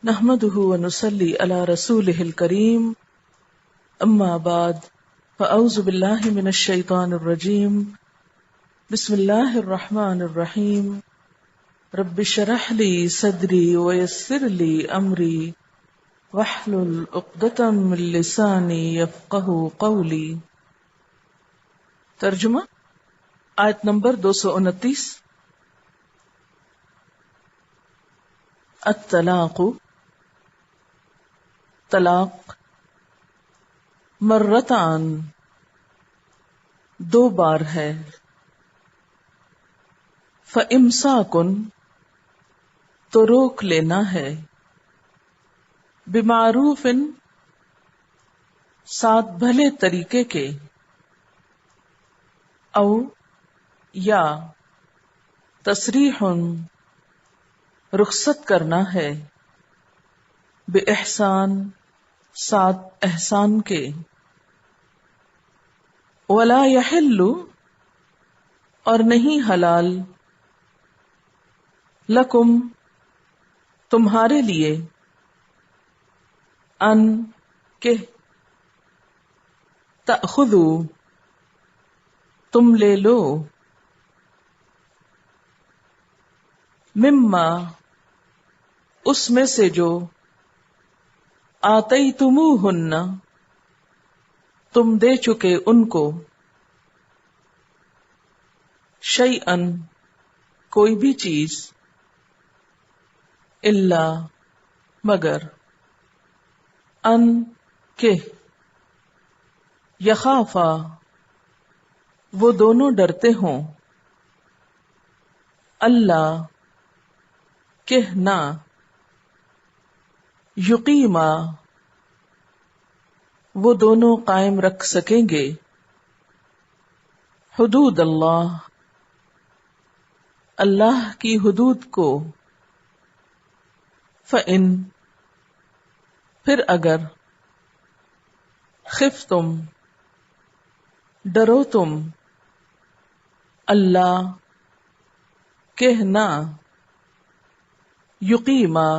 نحمده ونصلي على رسوله الكريم اما بعد فاعوذ بالله من الشيطان الرجيم بسم الله الرحمن الرحيم رب اشرح لي صدري ويسر لي امري واحلل عقدة من لساني يفقهوا قولي۔ ترجمہ آیت نمبر 229۔ الطلاق طلاق مرتان دو بار ہے، فَإِمْسَاكٌ تو روک لینا ہے، بِمَعْرُوفٍ ساتھ بھلے طریقے کے، او یا تسریح رخصت کرنا ہے، بِإِحْسَان ساتھ احسان کے، وَلَا يَحِلُّ اور نہیں حلال، لَكُمْ تمہارے لیے، ان کہ تأخذوا تم لے لو، مما اس میں سے جو آتیتموہن تم دے چکے ان کو، شیئن کوئی بھی چیز، الا مگر، ان کہ یخافا وہ دونوں ڈرتے ہوں، اللہ کہ نہ، یقیما وہ دونوں قائم رکھ سکیں گے، حدود اللہ اللہ کی حدود کو، فَإِن پھر اگر، خفتم ڈرو تم، اللہ کہ نہ، یقیما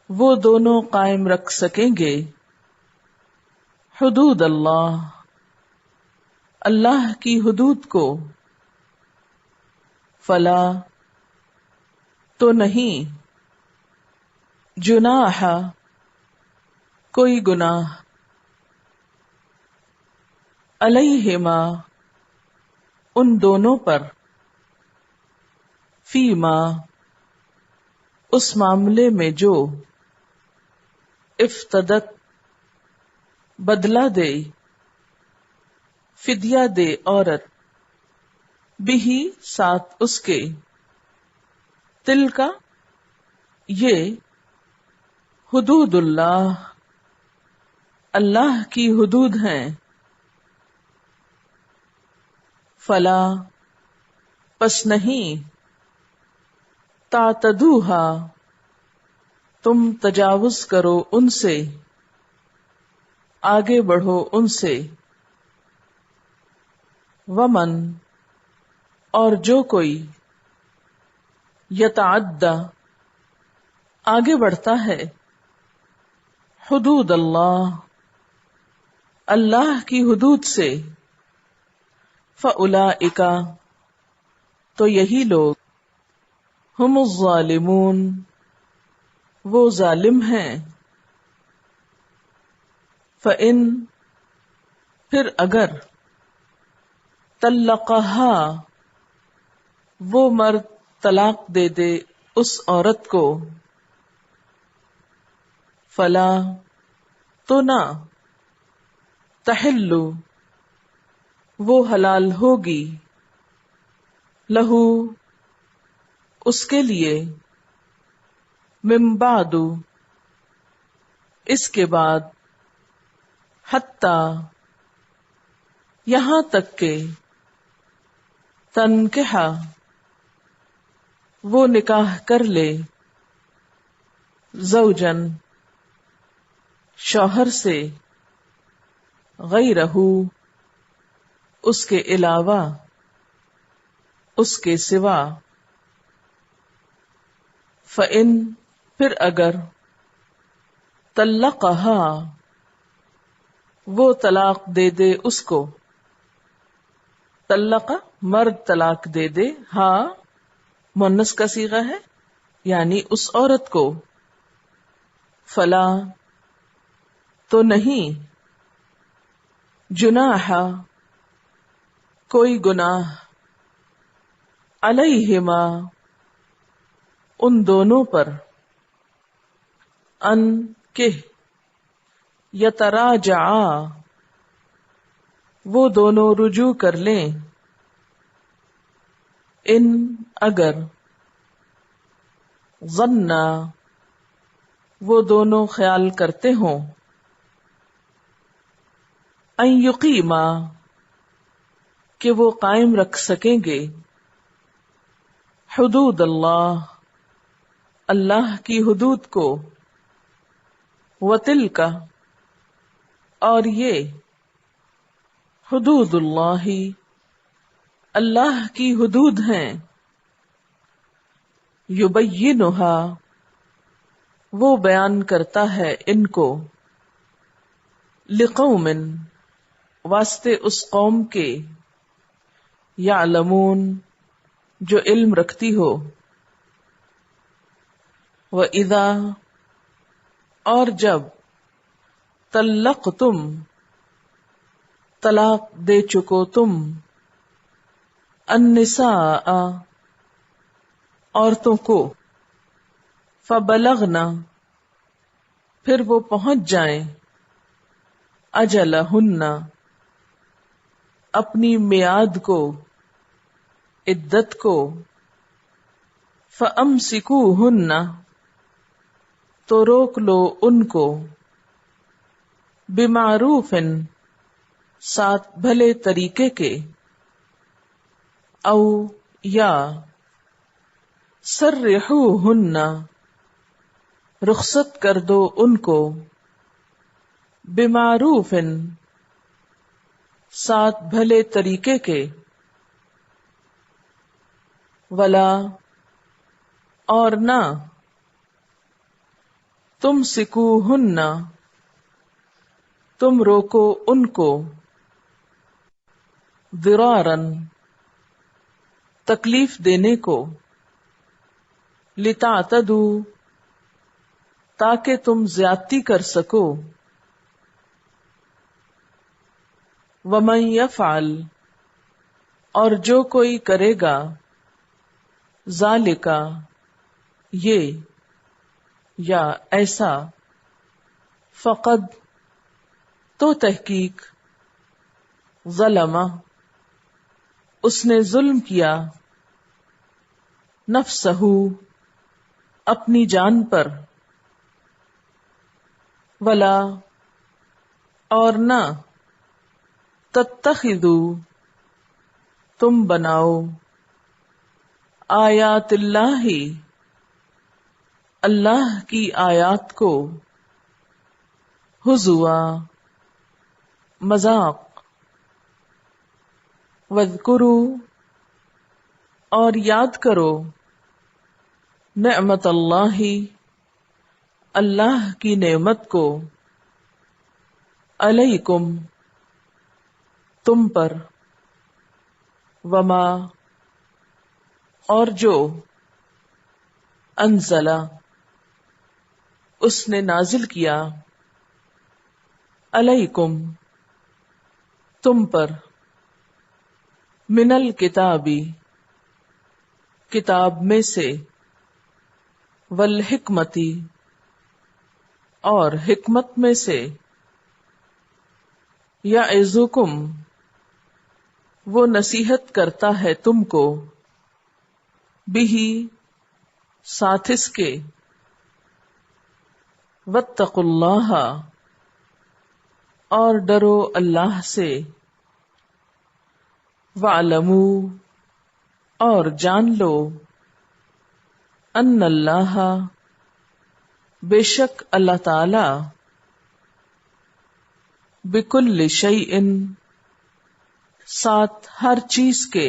وہ دونوں قائم رکھ سکیں گے، حدود اللہ اللہ کی حدود کو، فلا تو نہیں، جناح کوئی گناہ، علیہما ان دونوں پر، فیما اس معاملے میں جو، افتدت بدلہ دے، فدیہ دے عورت، بھی ساتھ اس کے، تل کا یہ، حدود اللہ اللہ کی حدود ہیں، فلا پس نہیں، تعتدوہا تم تجاوز کرو ان سے، آگے بڑھو ان سے، ومن اور جو کوئی، یتعدی آگے بڑھتا ہے، حدود اللہ اللہ کی حدود سے، فاولئک تو یہی لوگ، ہم الظالمون وہ ظالم ہیں، فَإِن پھر اگر، طلقہا وہ مرد طلاق دے دے اس عورت کو، فلا تو نہ، تحل وہ حلال ہوگی، لہو اس کے لیے، من بعد اس کے بعد، حتی یہاں تک کہ، تنکح وہ نکاح کر لے، زوجن شوہر سے، غیرہ اس کے علاوہ، اس کے سوا، فَإِن پھر اگر طلقہا وہ طلاق دے دے اس کو، طلق مرد طلاق دے دے، ہاں مؤنث کا صیغہ ہے، یعنی اس عورت کو، فلا تو نہیں، جناح کوئی گناہ، علیہما ان دونوں پر، ان کہ یتراجعا وہ دونوں رجوع کر لیں، ان اگر، ظنا وہ دونوں خیال کرتے ہوں، ان یقیما کہ وہ قائم رکھ سکیں گے، حدود اللہ اللہ کی حدود کو، وتلک اور یہ، حدود اللہ اللہ کی حدود ہیں، یبینھا وہ بیان کرتا ہے ان کو، لقوم واسطے اس قوم کے، یعلمون جو علم رکھتی ہو، وَإِذَا اور جب، طلقتم طلاق دے چکو تم، النساء عورتوں کو، فبلغن پھر وہ پہنچ جائیں، اجلہن اپنی میعاد کو، عدت کو، فامسکوہن تو روک لو ان کو، بمعروف ساتھ بھلے طریقے کے، او یا سرحوہن رخصت کر دو ان کو، بمعروف ساتھ بھلے طریقے کے، ولا اور نہ، تمسکوہن تم روکو ان کو، ضرارن تکلیف دینے کو، لتعتدوا تاکہ تم زیادتی کر سکو، ومن یفعل اور جو کوئی کرے گا، ذالک یہ یا ایسا، فقد تو تحقیق، ظلم اس نے ظلم کیا، نفسہ اپنی جان پر، ولا اور نہ، تتخذوا تم بناؤ، آیات اللہ اللہ کی آیات کو، ہزوا مذاق، واذکروا اور یاد کرو، نعمت اللہ اللہ کی نعمت کو، علیکم تم پر، وما اور جو، انزلہ اس نے نازل کیا، علیکم تم پر، من الکتابی کتاب میں سے، والحکمتی اور حکمت میں سے، یعظکم وہ نصیحت کرتا ہے تم کو، بہی ساتھ اس کے، واتقوا اللہ اور ڈرو اللہ سے، وَاعْلَمُوا اور جان لو، ان اللہ بے شک اللہ تعالی، بکل شیء ساتھ ہر چیز کے،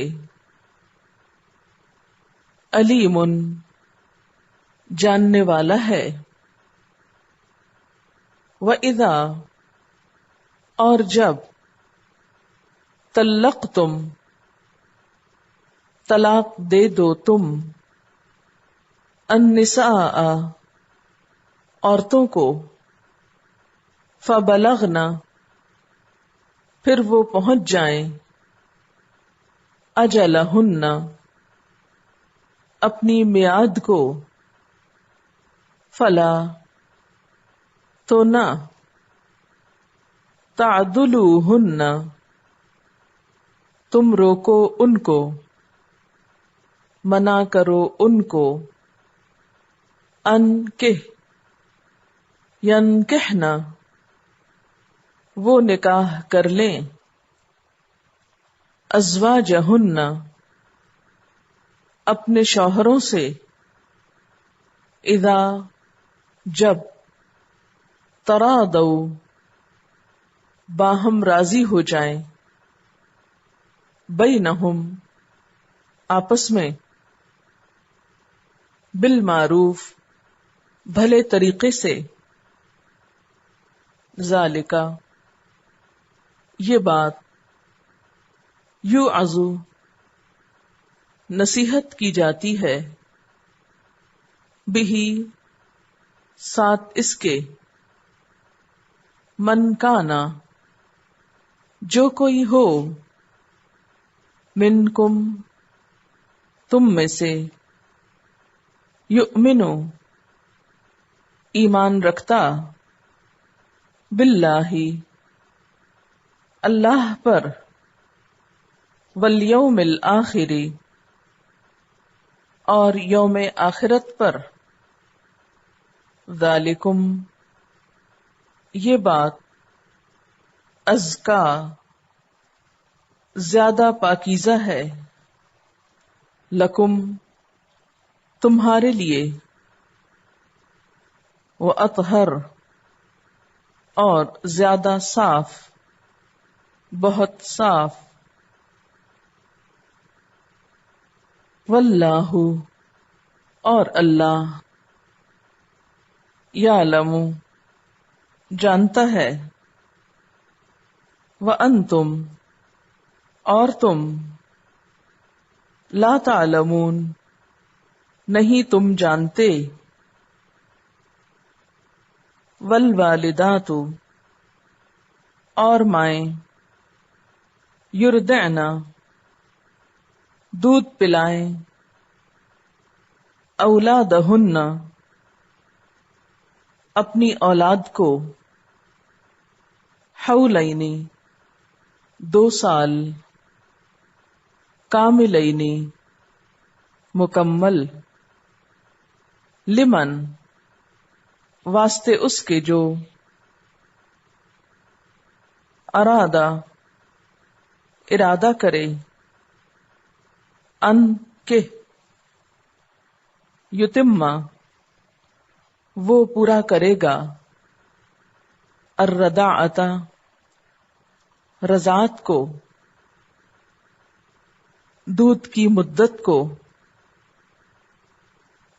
علیم جاننے والا ہے. وَإِذَا اور جب طلقتم طلاق دے دو تم النساء عورتوں کو فبلغن پھر وہ پہنچ جائیں اجلہن اپنی میعاد کو فلا تو نہ تعدلوہن تم روکو ان کو منع کرو ان کو انکح ینکحنا وہ نکاح کر لیں ازواجہن اپنے شوہروں سے اذا جب ترادوا باہم راضی ہو جائیں بینہم آپس میں بالمعروف بھلے طریقے سے ذالکا یہ بات یوعظ نصیحت کی جاتی ہے بہی ساتھ اس کے من کانا جو کوئی ہو منکم تم میں سے یؤمنو ایمان رکھتا باللہ اللہ پر والیوم الآخر اور یوم آخرت پر ذالکم یہ بات ازکا زیادہ پاکیزہ ہے لکم تمہارے لیے واطہر اور زیادہ صاف بہت صاف واللہ اور اللہ یعلم جانتا ہے وانتم اور تم لا تعلمون نہیں تم جانتے والوالدات اور مائیں یرضعن دودھ پلائیں اولادہن اپنی اولاد کو حولین 2 سال کاملین مکمل لمن واسطے اس کے جو ارادہ کرے ان کے یتمہ وہ پورا کرے گا الرضاعۃ رضاعت کو دودھ کی مدت کو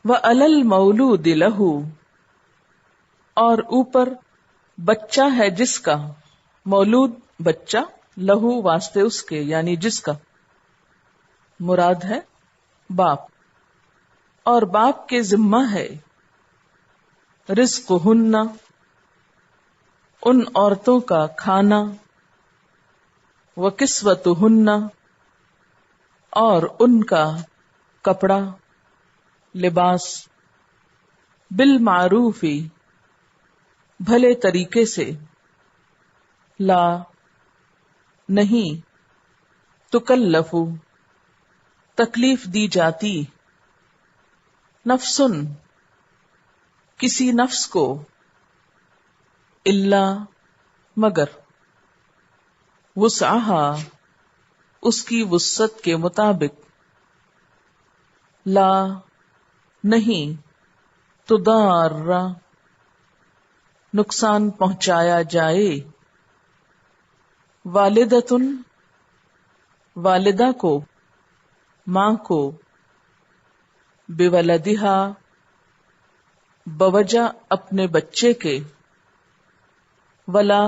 وعلی المولود لہ اور اوپر بچہ ہے جس کا مولود بچہ لہو واسطے اس کے یعنی جس کا مراد ہے باپ اور باپ کے ذمہ ہے رزقہن ان عورتوں کا کھانا وکسوتہن اور ان کا کپڑا لباس بالمعروف بھلے طریقے سے لا نہیں تکلف تکلیف دی جاتی نفسن کسی نفس کو الا مگر وسعہا اس کی وسعت کے مطابق لا نہیں تضار نقصان پہنچایا جائے والدتن والدہ کو ماں کو بولدہا بوجہ اپنے بچے کے، ولا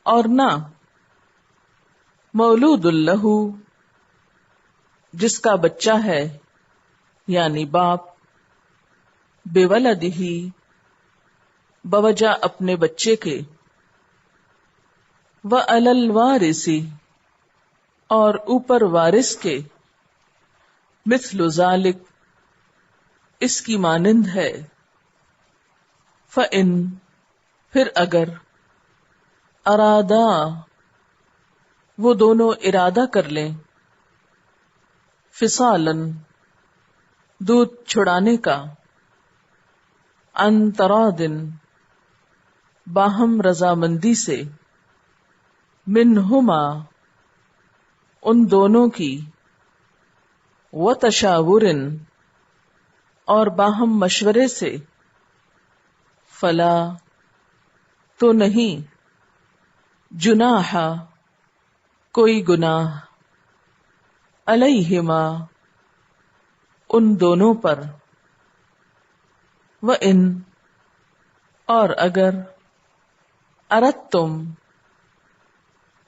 اور نہ، مولود لہ جس کا بچہ ہے یعنی باپ، بولدہ بوجہ اپنے بچے کے، وعلی الوارث اور اوپر وارث کے، مثل ذلک اس کی مانند ہے، فإن پھر اگر، ارادا وہ دونوں ارادہ کر لیں، فصالاً دودھ چھڑانے کا، عن تراضٍ باہم رضامندی سے، منہما ان دونوں کی، وتشاور اور باہم مشورے سے، فلا تو نہیں، جناح کوئی گناہ، علیہما ان دونوں پر، وإن اور اگر، اردتم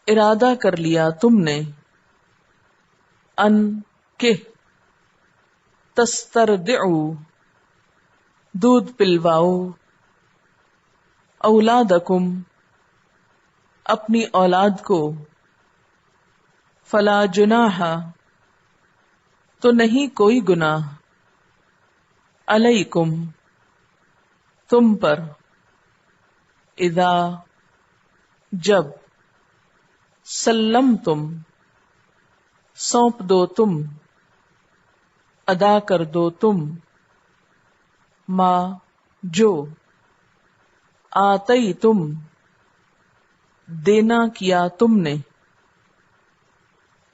ارادہ کر لیا تم نے، ان کہ، تسترضعوا دودھ پلواؤ، اولادکم اپنی اولاد کو، فلا جناح تو نہیں کوئی گناہ، علیکم تم پر، اذا جب، سلمتم سونپ دو تم، ادا کر دو تم، ما جو، آتیتم دینا کیا تم نے،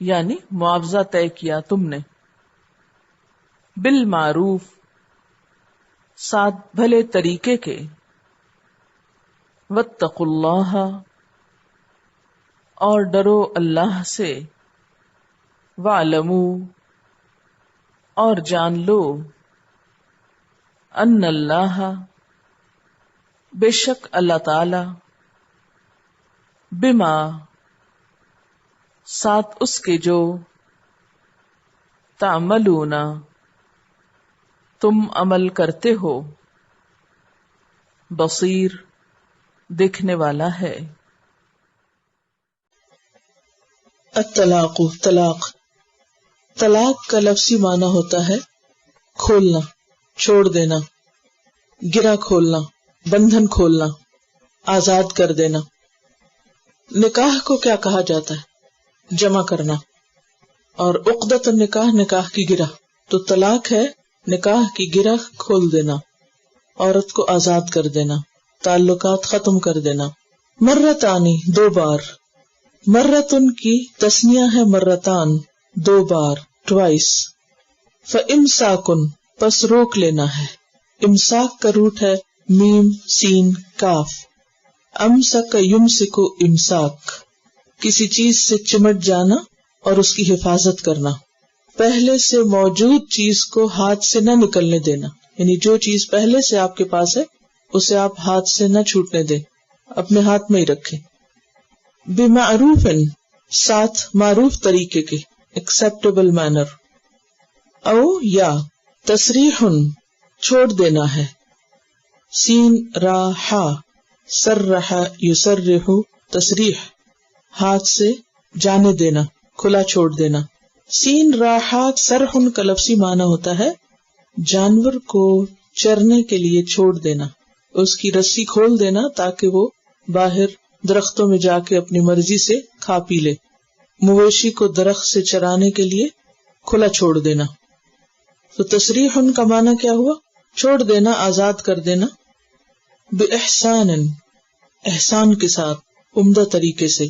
یعنی معاوضہ طے کیا تم نے، بالمعروف ساتھ بھلے طریقے کے، واتقوا اللہ اور ڈرو اللہ سے، وَاعْلَمُوا اور جان لو، ان اللہ بے شک اللہ تعالی، بما ساتھ اس کے جو، تعملون تم عمل کرتے ہو، بصیر دیکھنے والا ہے۔ الطلاق طلاق، طلاق کا لفظی معنی ہوتا ہے کھولنا، چھوڑ دینا، گرہ کھولنا، بندھن کھولنا، آزاد کر دینا۔ نکاح کو کیا کہا جاتا ہے؟ جمع کرنا، اور عقدۃ النکاح نکاح کی گرہ، تو طلاق ہے نکاح کی گرہ کھول دینا، عورت کو آزاد کر دینا، تعلقات ختم کر دینا۔ مرتانی دو بار، مرتن کی تسنیہ ہے مرتان دو بار، ٹوائس۔ فامساکن پس روک لینا ہے، امساک کا روٹ ہے میم سین کاف، امسک یمسک امساک، کسی چیز سے چمٹ جانا اور اس کی حفاظت کرنا، پہلے سے موجود چیز کو ہاتھ سے نہ نکلنے دینا، یعنی جو چیز پہلے سے آپ کے پاس ہے اسے آپ ہاتھ سے نہ چھوٹنے دیں، اپنے ہاتھ میں ہی رکھیں۔ بمعروف ساتھ معروف طریقے کے، ایکسیپٹیبل مینر، او یا تصریح چھوڑ دینا ہے، سین را ہا، سرح یسرح تصریح ہاتھ سے جانے دینا، کھلا چھوڑ دینا۔ سین راحا سرحن کا لفظی معنی ہوتا ہے جانور کو چرنے کے لیے چھوڑ دینا، اس کی رسی کھول دینا تاکہ وہ باہر درختوں میں جا کے اپنی مرضی سے کھا پی لے۔ مویشی کو درخت سے چرانے کے لیے کھلا چھوڑ دینا۔ تو تصریحن کا معنی کیا ہوا؟ چھوڑ دینا، آزاد کر دینا۔ بِإِحْسَانٍ احسان کے ساتھ، عمدہ طریقے سے۔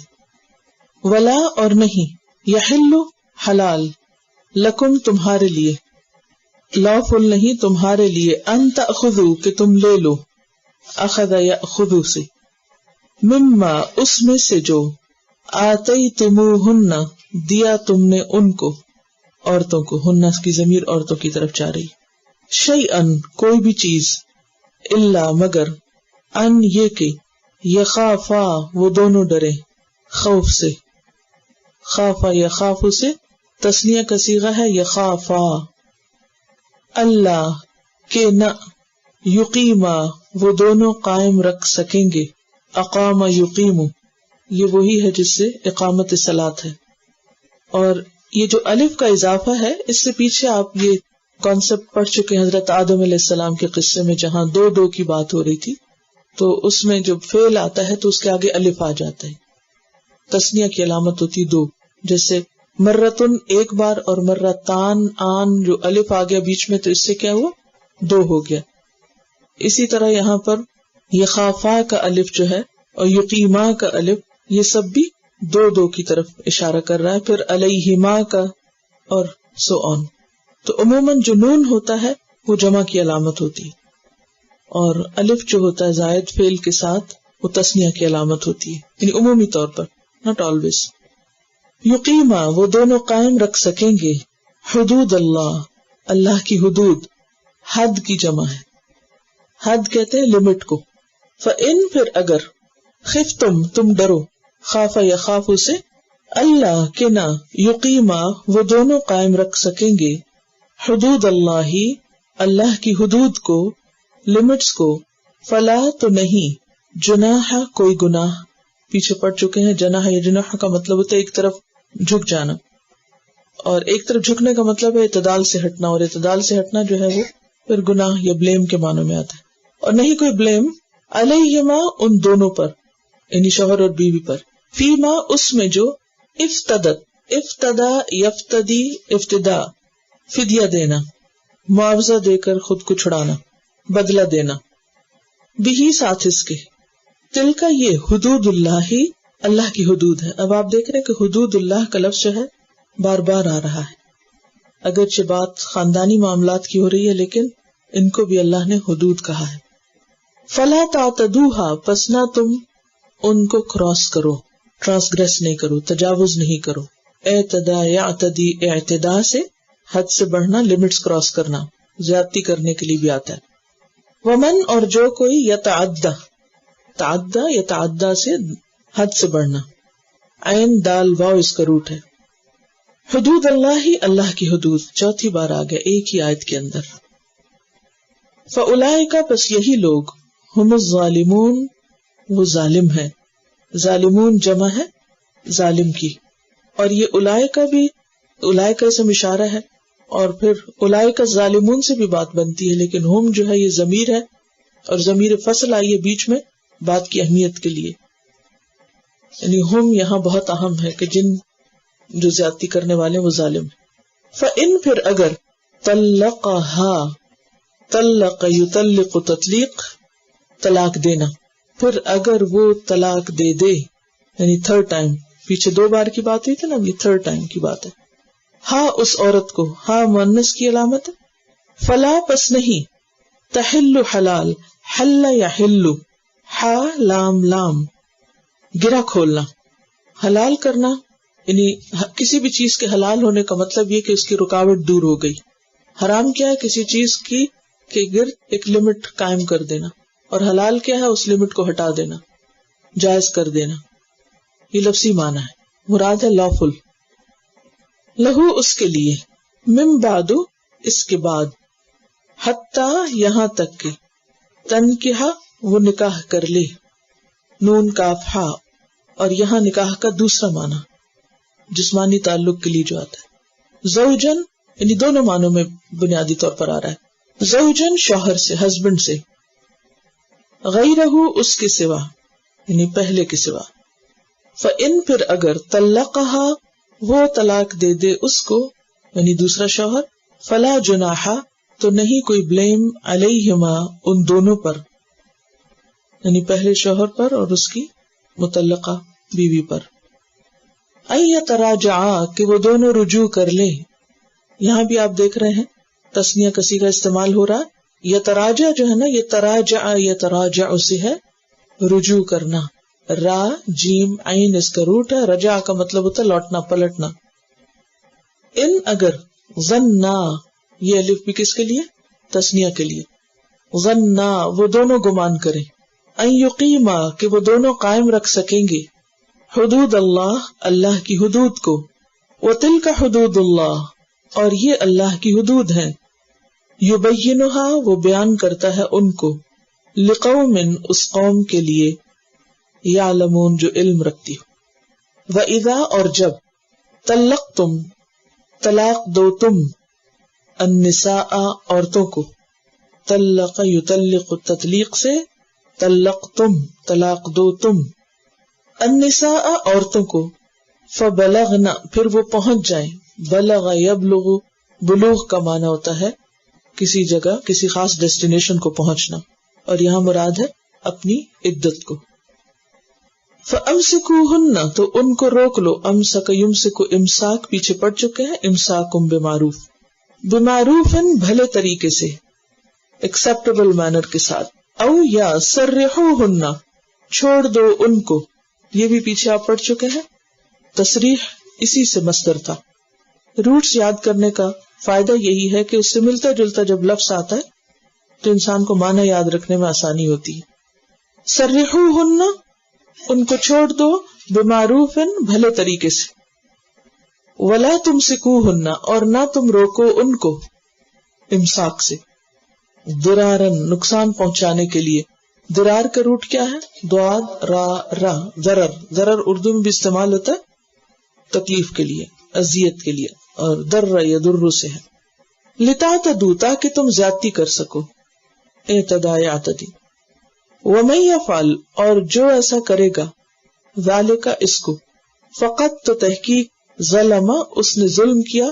ولا اور نہیں، یحل حلال، لکم تمہارے لیے، لافل نہیں تمہارے لیے، ان تأخذوا کہ تم لے لو، اخذ یأخذ سے، مما اس میں سے جو، آتیتموہن دیا تم نے ان کو، عورتوں کو، ہن کی ضمیر عورتوں کی طرف جا رہی، شیئن کوئی بھی چیز، الا مگر، ان یہ کہ، یخافا وہ دونوں ڈرے، خوف سے، خافا یخافو سے تسنیہ کا صیغہ ہے یخافا، اللہ کہ نہ، یقیما وہ دونوں قائم رکھ سکیں گے، اقام یقیم یہ وہی ہے جس سے اقامت صلاۃ ہے. اور یہ جو الف کا اضافہ ہے اس سے پیچھے آپ یہ کانسیپٹ پڑھ چکے ہیں حضرت آدم علیہ السلام کے قصے میں، جہاں دو کی بات ہو رہی تھی، تو اس میں جب فعل آتا ہے تو اس کے آگے الف آ جاتا ہے. تسنیہ کی علامت ہوتی دو، جیسے مرتن ایک بار اور مرتان آن جو الف آ گیا بیچ میں تو اس سے کیا ہوا، دو ہو گیا. اسی طرح یہاں پر یخافا کا الف جو ہے اور یقیما کا الف یہ سب بھی دو کی طرف اشارہ کر رہا ہے. پھر علیہما کا اور سو آن. تو عموماً جو نون ہوتا ہے وہ جمع کی علامت ہوتی ہے، اور الف جو ہوتا ہے زائد فعل کے ساتھ وہ تسنیہ کی علامت ہوتی ہے، یعنی عمومی طور پر، ناٹ آلویز. یقیما وہ دونوں قائم رکھ سکیں گے، حدود اللہ اللہ کی حدود، حد کی جمع ہے، حد کہتے ہیں لمٹ کو. فَإِن پھر اگر، خفتم تم ڈرو، خافا یا خافو سے، اللہ کے نہ، یقیما وہ دونوں قائم رکھ سکیں گے، حدود اللہ اللہ کی حدود کو، لمٹس کو، فلا تو نہیں، جناح کوئی گناہ، پیچھے پڑ چکے ہیں. جناح یا جناح کا مطلب ہوتا ہے ایک طرف جھک جانا، اور ایک طرف جھکنے کا مطلب ہے اعتدال سے ہٹنا، اور اعتدال سے ہٹنا جو ہے وہ پھر گناہ یا بلیم کے معنوں میں آتا ہے. اور نہیں کوئی بلیم، علیہما ان دونوں پر، یعنی شوہر اور بیوی پر، فیما اس میں جو، ابتدا یفتدی ابتدا، فدیہ دینا، معاوضہ دے کر خود کو چھڑانا، بدلہ دینا، بھی ساتھ اس کے، تل کا یہ حدود اللہ اللہ کی حدود ہے. اب آپ دیکھ رہے ہیں کہ حدود اللہ کا لفظ جو ہے بار بار آ رہا ہے. اگرچہ بات خاندانی معاملات کی ہو رہی ہے لیکن ان کو بھی اللہ نے حدود کہا ہے. فلا تعتدوها پس نہ تم ان کو کراس کرو، ٹرانسگریس نہیں کرو، تجاوز نہیں کرو. اعتدا یعتدی اعتدا سے حد سے بڑھنا، لمٹس کراس کرنا، زیادتی کرنے کے لیے بھی آتا ہے. ومن اور جو کوئی یتعدی، تعدی یتعدی سے حد سے بڑھنا، عین دال واو اس کا روٹ ہے. حدود اللہ اللہ کی حدود چوتھی بار آ گیا ایک ہی آیت کے اندر. فاولئک پس یہی لوگ، ہم الظالمون وہ ظالم ہے، ظالمون جمع ہے ظالم کی. اور یہ اولئک بھی، اولئک اسم اشارہ ہے، اور پھر اولئک الظالمون سے بھی بات بنتی ہے، لیکن ہم جو ہے یہ ضمیر ہے اور ضمیر فصل آئی ہے بیچ میں بات کی اہمیت کے لیے، یعنی ہم یہاں بہت اہم ہے کہ جن جو زیادتی کرنے والے وہ ظالم ہے. فَإِن پھر اگر، طلقها طلق یطلق تطلیق طلاق دینا، پھر اگر وہ طلاق دے دے، یعنی تھرڈ ٹائم، پیچھے دو بار کی بات ہوئی تھی نا، یہ تھرڈ ٹائم کی بات ہے. ہاں اس عورت کو، ہاں مؤنث کی علامت ہے. فلا پس نہیں، تحل حلال، حل یا حلو، ہا لام لام، گرہ کھولنا، حلال کرنا، یعنی کسی بھی چیز کے حلال ہونے کا مطلب یہ کہ اس کی رکاوٹ دور ہو گئی. حرام کیا ہے؟ کسی چیز کی کے گرد ایک لمٹ قائم کر دینا، اور حلال کیا ہے؟ اس لمٹ کو ہٹا دینا، جائز کر دینا. یہ لفظی معنی ہے، مراد ہے لافل. لہو اس کے لیے، من بعد اس کے بعد، حتی یہاں تک کہ، تنکحہ وہ نکاح کر لے، نون کاف ہا، اور یہاں نکاح کا دوسرا معنی جسمانی تعلق کے لیے جو آتا ہے. زوجن یعنی دونوں معنوں میں بنیادی طور پر آ رہا ہے. زوجن شوہر سے، ہسبینڈ سے، غیرہ اس کے سوا یعنی پہلے کے سوا. فإن پھر اگر، طلقها وہ طلاق دے دے اس کو یعنی دوسرا شوہر، فلا جناح تو نہیں کوئی بلیم، علیہما ان دونوں پر، یعنی پہلے شوہر پر اور اس کی مطلقہ بیوی پر. ان یتراجعا کہ وہ دونوں رجوع کر لیں. یہاں بھی آپ دیکھ رہے ہیں تسنیہ کا صیغہ استعمال ہو رہا ہے. یتراجع جو ہے نا، یہ تراجع یتراجع سے ہے رجوع کرنا، را جیم عین اس کا روٹ ہے. رجع کا مطلب ہوتا ہے لوٹنا، پلٹنا. ان اگر، ظنا یہ الف بھی کس کے لیے؟ تسنیہ کے لیے. ظنا وہ دونوں گمان کریں, ان یقیما کہ وہ دونوں قائم رکھ سکیں گے, حدود اللہ اللہ کی حدود کو, وتلک حدود اللہ اور یہ اللہ کی حدود ہیں, یبینھا وہ بیان کرتا ہے ان کو, لقوم اس قوم کے لیے, یعلمون جو علم رکھتی ہو. وَإِذَا اور جب, طلقتم طلاق دو تم, النساء عورتوں کو, طلق یطلق تطلیق سے, طلقتم طلاق دو تم, النساء عورتوں کو, فبلغن پھر وہ پہنچ جائیں, بلغ یبلغ بلوغ کا معنی ہوتا ہے کسی جگہ کسی خاص ڈیسٹینیشن کو پہنچنا, اور یہاں مراد ہے اپنی عدت کو. فَأَمْسِكُوهُنَّ تو ان کو روک لو, امسک یمسک امساک پیچھے پڑ چکے ہیں, امساکم بمعروف, بمعروفن بھلے طریقے سے, ایکسپٹیبل مینر کے ساتھ, او یا سرحوہن چھوڑ دو ان کو, یہ بھی پیچھے آپ پڑھ چکے ہیں, تصریح اسی سے مصدر تھا. روٹس یاد کرنے کا فائدہ یہی ہے کہ اس سے ملتا جلتا جب لفظ آتا ہے تو انسان کو معنی یاد رکھنے میں آسانی ہوتی ہے. سرحوہن ان کو چھوڑ دو, بمعروفن بھلے طریقے سے, ولا تمسکوہن اور نہ تم روکو ان کو, امساک سے, درارن نقصان پہنچانے کے لیے. درار کا روٹ کیا ہے؟ ضاد را را, ضرر. ضرر اردو میں بھی استعمال ہوتا ہے تکلیف کے لیے, اذیت کے لیے, اور در یضر سے ہے. لتعتدوا تاکہ تم زیادتی کر سکو, اعتداء یعتدی. ومن یفعل اور جو ایسا کرے گا, ذالک اس کو, فقط تو تحقیق, ظلم اس نے ظلم کیا,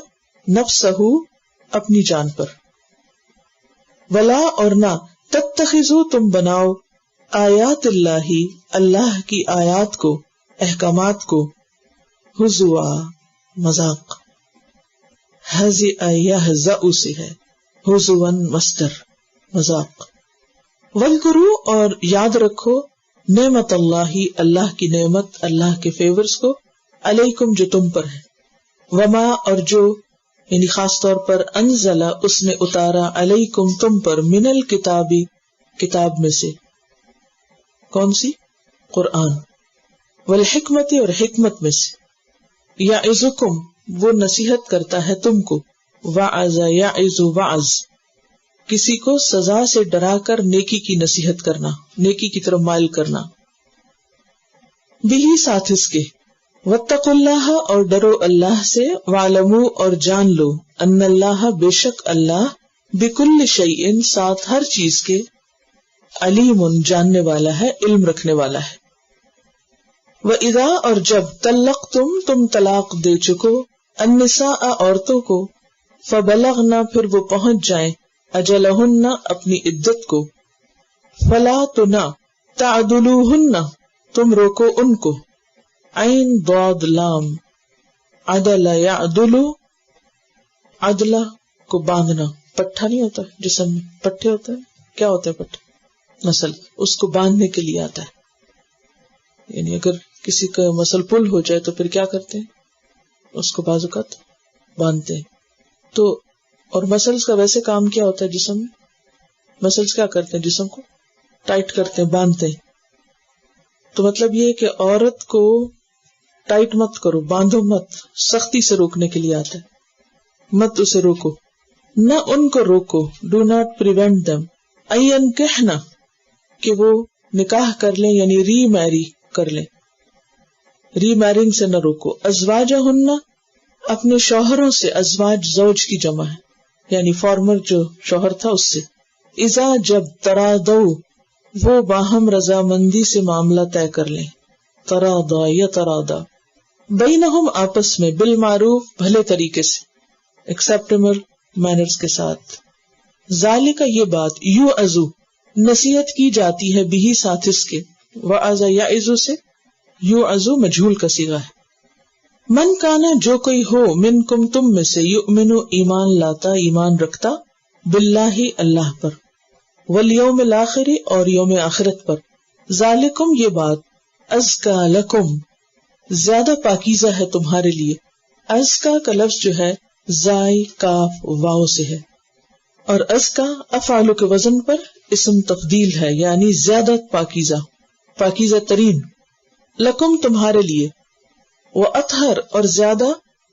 نفسہ اپنی جان پر. ولا اور نہ, تتخذوا تم بناؤ, آیات اللہ اللہ کی آیات کو, احکامات کو, ہزوا مذاق, ہزئ یہزأ سے ہے, ہزوا مصدر مذاق. وَاذْكُرُوا اور یاد رکھو, نعمت اللہ اللہ کی نعمت, اللہ کے فیورز کو, علیکم جو تم پر ہے, وما اور جو یعنی خاص طور پر, انزل اس نے اتارا, علیکم تم پر, من الکتابی کتاب میں سے, کون سی؟ قرآن, والحکمت اور حکمت میں سے, یعظکم وہ نصیحت کرتا ہے تم کو, وعظ یعظ وعظ کسی کو سزا سے ڈرا کر نیکی کی نصیحت کرنا, نیکی کی طرف مائل کرنا, بھی ساتھ اس کے, واتقوا اللہ اور ڈرو اللہ سے, وعلموا اور جان لو, ان اللہ بے شک اللہ, بکل شیء ساتھ ہر چیز کے, علیم جاننے والا ہے, علم رکھنے والا ہے. وَإِذَا اور جب, طلقتم تم طلاق دے چکو, النساء عورتوں کو, فبلغنا پھر وہ پہنچ جائیں, اجلہن اپنی عدت کو, فلا تو نہ, تعدلوہن تم روکو ان کو, عین ضاد لام, عدل یعدل, عدلہ کو باندھنا, پٹھا نہیں ہوتا جسم میں, پٹھے ہوتے ہیں, کیا ہوتے ہیں پٹھے, مسل, اس کو باندھنے کے لیے آتا ہے. یعنی اگر کسی کا مسل پل ہو جائے تو پھر کیا کرتے ہیں, اس کو بعض اوقات باندھتے ہیں. تو اور مسلز کا ویسے کام کیا ہوتا ہے جسم میں, مسلز کیا کرتے ہیں, جسم کو ٹائٹ کرتے ہیں, باندھتے ہیں. تو مطلب یہ کہ عورت کو ٹائٹ مت کرو, باندھو مت, سختی سے روکنے کے لیے آتا ہے, مت اسے روکو, نہ ان کو روکو, ڈو ناٹ پریونٹ دم, اینکحنا کہ وہ نکاح کر لیں, یعنی ری میری کر لیں, ری میرنگ سے نہ روکو, ازواجہن اپنے شوہروں سے, ازواج زوج کی جمع ہے, یعنی فارمر جو شوہر تھا اس سے, اذا جب, ترادو وہ باہم رضامندی سے معاملہ طے کر لیں, ترادا یا ترادا, بینہم آپس میں, بالمعروف بھلے طریقے سے, ایکسپٹیبل مینرز کے ساتھ. ذالک یہ بات, یوعظ نصیحت کی جاتی ہے, بھی ساتھ اس کے, وعظ یعظ سے, یوعظ مجہول کا صیغہ ہے. من کانا جو کوئی ہو, منکم تم میں سے, یؤمن ایمان لاتا, ایمان رکھتا, باللہ اللہ پر, والیوم الاخر اور یوم آخرت پر, ذالکم یہ بات, ازکا لکم زیادہ پاکیزہ ہے تمہارے لیے. ازکا کا لفظ جو ہے زائی کاف واو سے ہے, اور ازکا افعال کے وزن پر اسم تفضیل ہے، یعنی زیادہ پاکیزہ، پاکیزہ ترین، لکم تمہارے لیے، واطہر اور زیادہ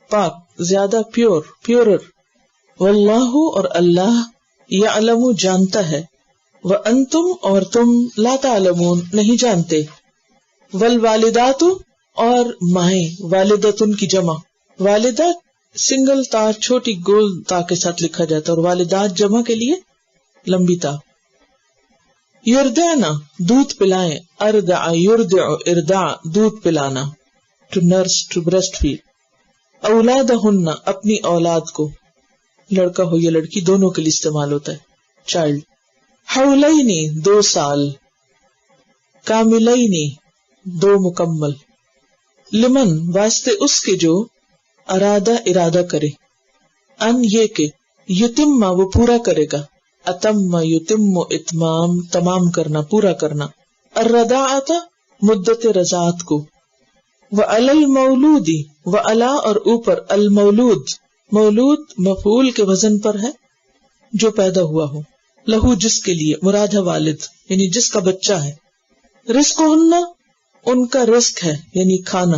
پاک، زیادہ پیورر، واللہ اور اللہ یعلم جانتا ہے، وانتم اور تم لا تعلمون نہیں جانتے، والوالدات اور مائیں، والدتن کی جمع، والدہ سنگل تا چھوٹی گول تا کے ساتھ لکھا جاتا ہے اور والدات جمع کے لیے لمبی تا. یردعنا دودھ پلائیں، اردع یردع ارداع دودھ پلانا، to nurse to breastfeed. اولادہن اپنی اولاد کو، لڑکا ہو یا لڑکی دونوں کے لیے استعمال ہوتا ہے چائلڈ. حولینی 2 سال، کاملینی 2 مکمل، لمن واسطے اس کے جو ارادہ کرے، ان یہ کہ یتم وہ پورا کرے گا، اتم یتم اتمام تمام کرنا پورا کرنا، الرضاعۃ مدت رضاعت کو، وعلی المولود وعلی اور اوپر المولود، مولود مفعول کے وزن پر ہے جو پیدا ہوا ہو، لہو جس کے لیے، مراد ہے والد یعنی جس کا بچہ ہے، رزقہن ان کا رزق ہے یعنی کھانا،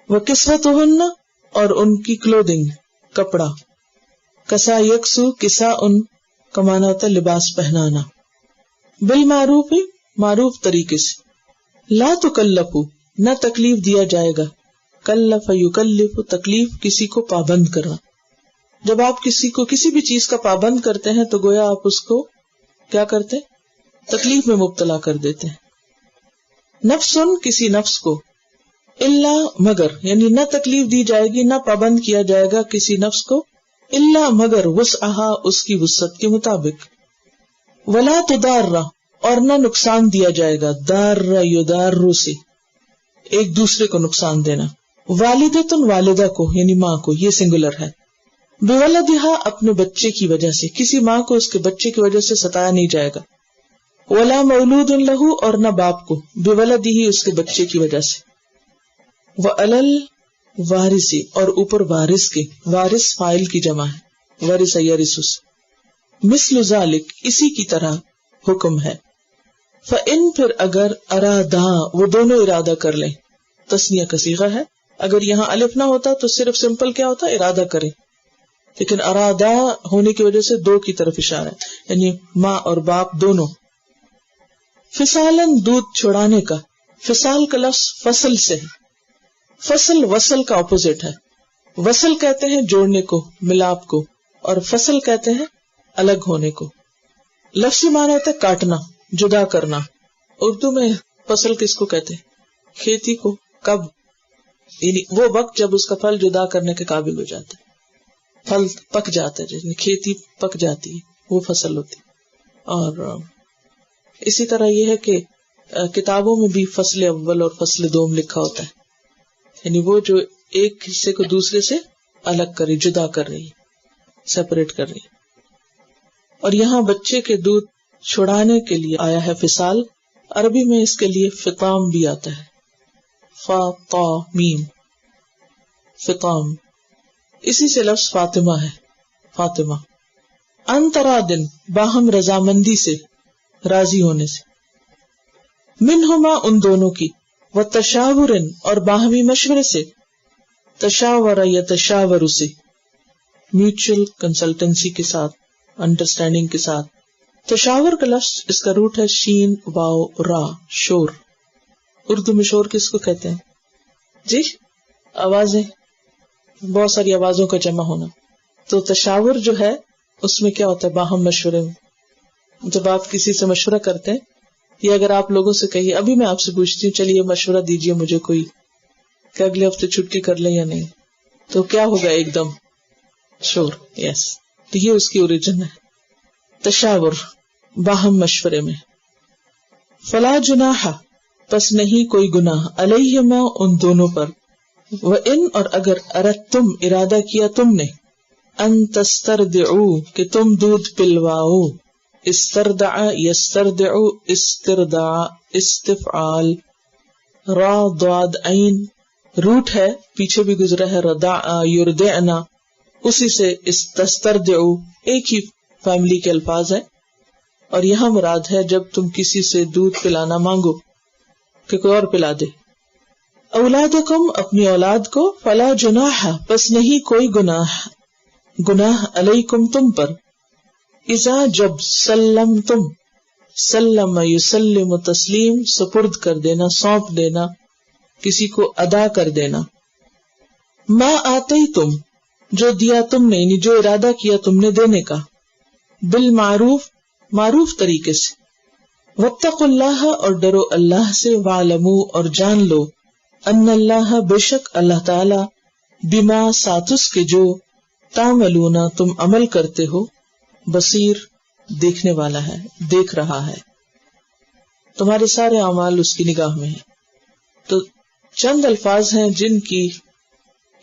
وکسوتہن اور ان کی کلودنگ کپڑا، کسا یکسو کسا ان کا معنی ہوتا ہے لباس پہنانا، بالمعروف معروف طریقے سے، لا تکلف نہ تکلیف دیا جائے گا، کلف یکلف تکلیف کسی کو پابند کرنا. جب آپ کسی کو کسی بھی چیز کا پابند کرتے ہیں تو گویا آپ اس کو کیا کرتے ہیں؟ تکلیف میں مبتلا کر دیتے ہیں. نفسن کسی نفس کو، اللہ مگر یعنی نہ تکلیف دی جائے گی نہ پابند کیا جائے گا کسی نفس کو، اللہ مگر وسعہا اس کی وسعت کے مطابق، ولا تضار اور نہ نقصان دیا جائے گا، دار یدار سے ایک دوسرے کو نقصان دینا، والدتن والدہ کو یعنی ماں کو، یہ سنگولر ہے، بولدہا اپنے بچے کی وجہ سے، کسی ماں کو اس کے بچے کی وجہ سے ستایا نہیں جائے گا، ولا مولود لہو اور نہ باپ کو، بولدہ اس کے بچے کی وجہ سے، وعلی الوارث اور اوپر وارث کے، وارث فاعل کی جمع ہے، وارث یرث، مثل ذالک اسی کی طرح حکم ہے، فإن پھر اگر ارادا وہ دونوں ارادہ کر لیں، تثنیہ کا صیغہ ہے، اگر یہاں الف نہ ہوتا تو صرف سمپل کیا ہوتا ارادہ کرے، لیکن ارادا ہونے کی وجہ سے 2 کی طرف اشارہ ہے یعنی ماں اور باپ دونوں. فصالن دودھ چھڑانے کا، فصال کا لفظ فصل سے ہے، فصل وصل کا اپوزٹ ہے، وصل کہتے ہیں جوڑنے کو ملاپ کو اور فصل کہتے ہیں الگ ہونے کو. لفظی معنی ہوتا ہے کاٹنا جدا کرنا. اردو میں فصل کس کو کہتے ہیں؟ کھیتی کو. کب؟ یعنی وہ وقت جب اس کا پھل جدا کرنے کے قابل ہو جاتا ہے، پھل پک جاتا ہے، یعنی کھیتی پک جاتی ہے وہ فصل ہوتی. اور اسی طرح یہ ہے کہ کتابوں میں بھی فصل اول اور فصل دوم لکھا ہوتا ہے، یعنی وہ جو ایک حصے کو دوسرے سے الگ کر رہی، جدا کر رہی، سیپریٹ کر رہی. اور یہاں بچے کے دودھ چھڑانے کے لیے آیا ہے فصال، عربی میں اس کے لیے فطام بھی آتا ہے، فا طا میم فطام، اسی سے لفظ فاطمہ ہے، فاطمہ. انترادن باہم رضامندی سے، راضی ہونے سے، منہما ان دونوں کی، وتشاورن اور باہمی مشورے سے، تشاور یتشاور سے میوچل کنسلٹنسی کے ساتھ، انڈرسٹینڈنگ کے ساتھ. تشاور کا لفظ اس کا روٹ ہے شین واو را، شور. اردو میں شور کس کو کہتے ہیں؟ جی آوازیں، بہت ساری آوازوں کا جمع ہونا. تو تشاور جو ہے اس میں کیا ہوتا ہے؟ باہم مشورے میں جب آپ کسی سے مشورہ کرتے ہیں، یا اگر آپ لوگوں سے کہیے ابھی میں آپ سے پوچھتی ہوں چلیے مشورہ دیجیے مجھے کوئی کہ اگلے ہفتے چھٹی کر لیں یا نہیں، تو کیا ہوگا؟ ایک دم شور. یس، تو یہ اس کی اوریجن ہے تشاور، باہم مشورے میں. فلا جناح پس نہیں کوئی گناہ، علیہما ان دونوں پر، وَإِنْ اور اگر اردتم ارادہ کیا تم نے، ان تسترضعوا کہ تم دودھ پلواؤ، استرضع یسترضع استرضاع استفعال، را ضاد عین روٹ ہے، پیچھے بھی گزرا ہے رضاع یرضعنا، اسی سے تسترضع ایک ہی فیملی کے الفاظ ہیں، اور یہاں مراد ہے جب تم کسی سے دودھ پلانا مانگو کہ کوئی اور پلا دے. اولادکم اپنی اولاد کو، فلا جناح پس نہیں کوئی گناہ علیکم تم پر، اذا جب سلمتم سلم یسلم تسلیم سپرد کر دینا، سونپ دینا، کسی کو ادا کر دینا. ما آتیتم جو دیا تم نے، یعنی جو ارادہ کیا تم نے دینے کا، بالمعروف معروف طریقے سے. واتقوا اللہ اور ڈرو اللہ سے، وعلموا اور جان لو، ان اللہ بے شک اللہ تعالی، بما ساتھ اس کے جو تعملون تم عمل کرتے ہو، بصیر دیکھنے والا ہے، دیکھ رہا ہے، تمہارے سارے اعمال اس کی نگاہ میں ہیں. تو چند الفاظ ہیں جن کی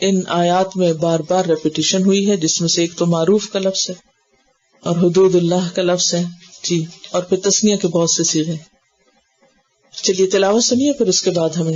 ان آیات میں بار بار ریپیٹیشن ہوئی ہے، جس میں سے ایک تو معروف کا لفظ ہے اور حدود اللہ کا لفظ ہے جی، اور پھر تسنیہ کے بہت سے صیغے. چلیے تلاوت سنیے، پھر اس کے بعد ہم